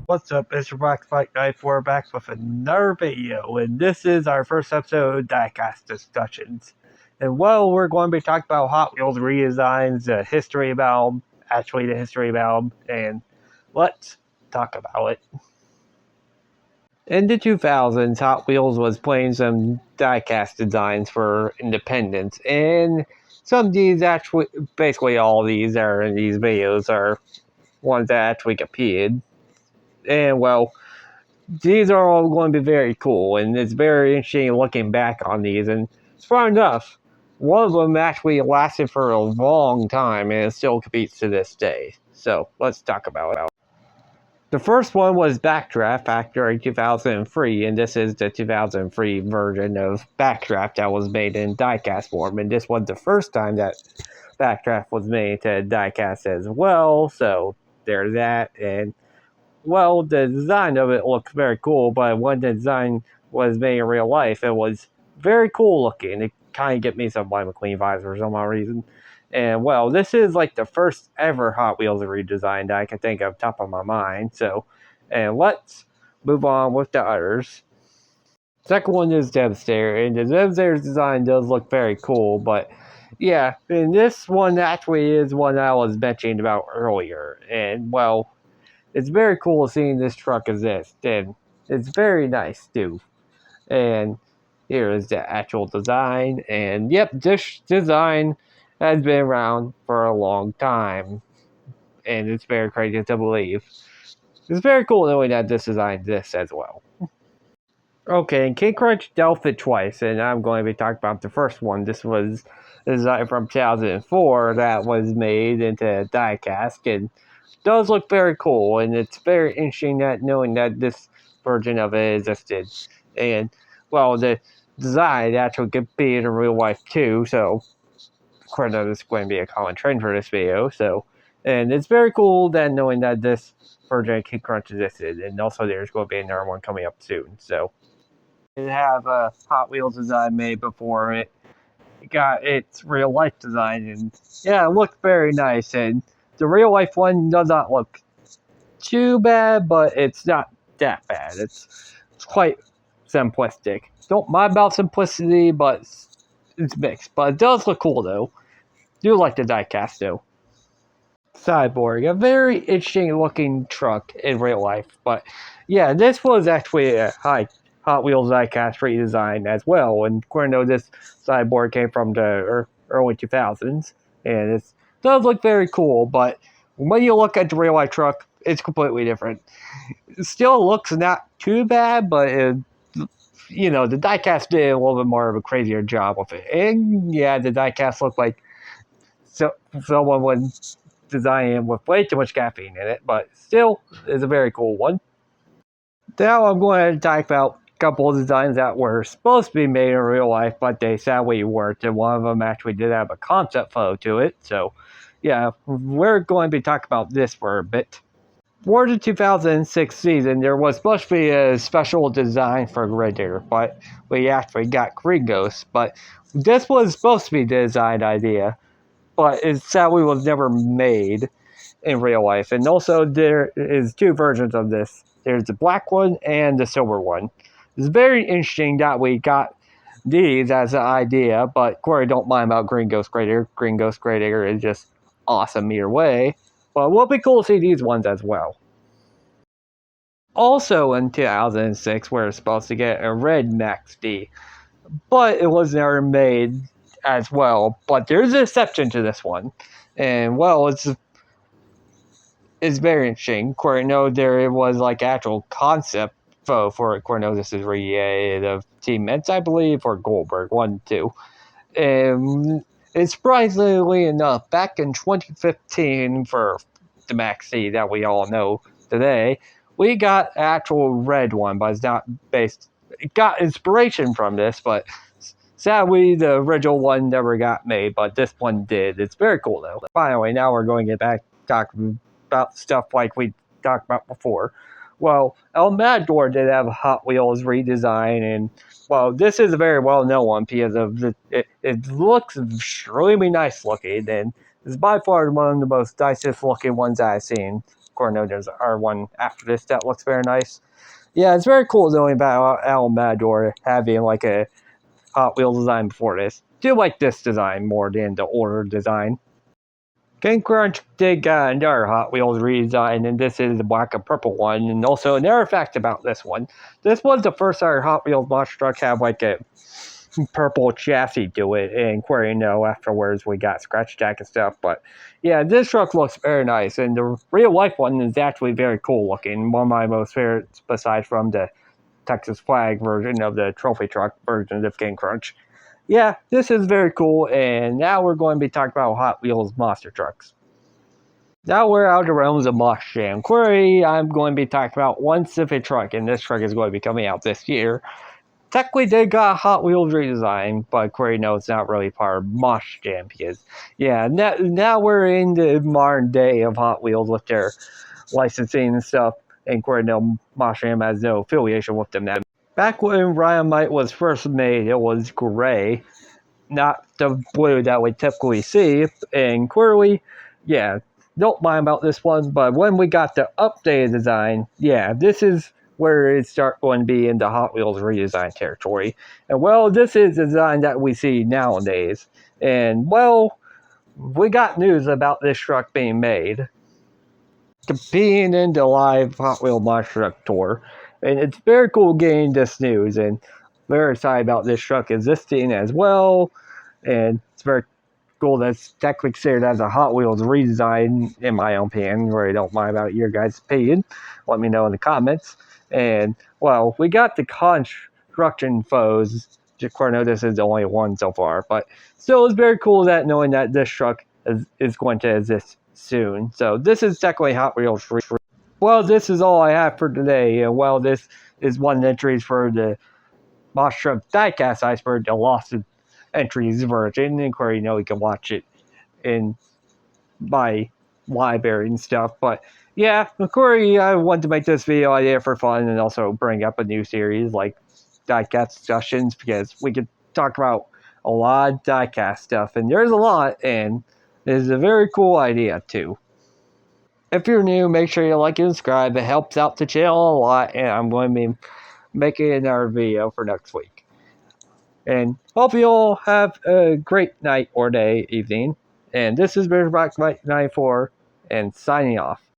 What's up, Mr. Black Spike Knife? We're back with another video, and this is our first episode of Diecast discussions. And well, we're going to be talking about Hot Wheels redesigns, the history about them, actually the history about them, and let's talk about it. In the 2000s, Hot Wheels was playing some diecast designs for independence, and some of these actually, basically all these are in these videos are ones that actually competed. And well, these are all going to be very cool, and it's very interesting looking back on these. And fun enough, one of them actually lasted for a long time, and it still competes to this day. So let's talk about it. The first one was Backdraft Factory 2003, and this is the 2003 version of Backdraft that was made in diecast form. And this was the first time that Backdraft was made to diecast as well. So there's that. And well, the design of it looks very cool, but when the design was made in real life, it was very cool looking. It kind of gave me some Lightning McQueen vibes for some odd reason. And well, this is like the first ever Hot Wheels redesign that I can think of top of my mind. So, and let's move on with the others. Second one is Devastator, and the Devastator's design does look very cool, but yeah, and this one actually is one I was mentioning about earlier. And well, it's very cool seeing this truck exist, and it's very nice too. And here is the actual design, and yep, this design has been around for a long time, and it's very crazy to believe. It's very cool knowing that this design exists as well. Okay, and King Crunch dealt it twice, and I'm going to be talking about the first one. This was a design from 2004 that was made into diecast, and does look very cool, and it's very interesting that knowing that this version of it existed. And well, the design actually could be in real life too, so of course this is going to be a common trend for this video. So, and it's very cool that knowing that this version of Kid Crunch existed, and also there's going to be another one coming up soon. So, it have a Hot Wheels design made before it got its real life design, and yeah, it looked very nice. And the real life one does not look too bad, but it's not that bad. It's quite simplistic. Don't mind about simplicity, but it's mixed. But it does look cool though. Do like the diecast though. Cyborg, a very interesting looking truck in real life. But yeah, this was actually a Hot Wheels diecast redesign as well. And according to this Cyborg came from the early 2000s, and it does look very cool. But when you look at the real life truck, it's completely different. It still looks not too bad, but the diecast did a little bit more of a crazier job with it. And yeah, the diecast looked like someone would design it with way too much caffeine in it, but still is a very cool one. Now I'm going to talk about a couple of designs that were supposed to be made in real life, but they sadly weren't, and one of them actually did have a concept photo to it. So yeah, we're going to be talking about this for a bit. For the 2006 season, there was supposed to be a special design for Ritter, but we actually got Gringos. But this was supposed to be the design idea, but it sadly was never made in real life. And also, there is two versions of this. There's the black one and the silver one. It's very interesting that we got these as an idea, but Corey don't mind about Green Ghost Grader. Green Ghost Grader is just awesome either way. But it will be cool to see these ones as well. Also in 2006, we were supposed to get a red Max D, but it was never made as well. But there's an exception to this one, and well, it's very interesting. Corino, there was like actual concept for it. Corino, this is recreated of Team Mets, I believe, or Goldberg, 1, 2. And surprisingly enough, back in 2015, for the Max C that we all know today, we got actual red one, but it's not based. It got inspiration from this, but sadly, the original one never got made, but this one did. It's very cool, though. Finally, now we're going to get back talking about stuff like we talked about before. Well, El Matador did have a Hot Wheels redesign, and well, this is a very well-known one because of it looks extremely nice looking, and it's by far one of the most nicest looking ones I've seen. Corno, there's R1 after this that looks very nice. Yeah, it's very cool knowing about Al Matador having like a Hot Wheels design before this. Do like this design more than the older design. King Crunch did get another Hot Wheels redesign, and this is the black and purple one. And also another fact about this one: this was the first our Hot Wheels monster truck had like a purple chassis to it, and afterwards we got scratch jack and stuff. But yeah, this truck looks very nice, and the real life one is actually very cool looking. One of my most favorites, besides from the Texas flag version of the trophy truck version of King Crunch. Yeah, this is very cool, and now we're going to be talking about Hot Wheels monster trucks. Now we're out of the realms of Mosh Jam Query. I'm going to be talking about one specific truck, and this truck is going to be coming out this year. Technically, they got a Hot Wheels redesign, but Query knows it's not really part of Mosh Jam because, yeah, now we're in the modern day of Hot Wheels with their licensing and stuff, and Query knows Mosh Jam has no affiliation with them now. Back when Rhyamite was first made, it was gray, not the blue that we typically see. And Query, yeah, don't mind about this one, but when we got the updated design, yeah, this is where it starts going to be in the Hot Wheels redesign territory. And well, this is the design that we see nowadays. And well, we got news about this truck being made, competing in the live Hot Wheels Monster Truck Tour. And it's very cool getting this news, and very excited about this truck existing as well. And it's very cool that's technically considered as a Hot Wheels redesign, in my own opinion. Really don't mind about your guys' opinion. Let me know in the comments. And, well, we got the construction foes. Of course, no, this is the only one so far. But still, it's very cool that knowing that this truck is going to exist soon. So this is technically Hot Wheels. Well, this is all I have for today. And, well, this is one of the entries for the Monster Diecast Iceberg, the Lost Entries version. And, you can watch it in my library and stuff. But yeah, Corey, I wanted to make this video idea for fun and also bring up a new series like diecast discussions because we could talk about a lot of diecast stuff, and there's a lot, and it's a very cool idea too. If you're new, make sure you like and subscribe. It helps out the channel a lot, and I'm going to be making another video for next week. And hope you all have a great night or day, evening. And this is Bear Black 94, and signing off.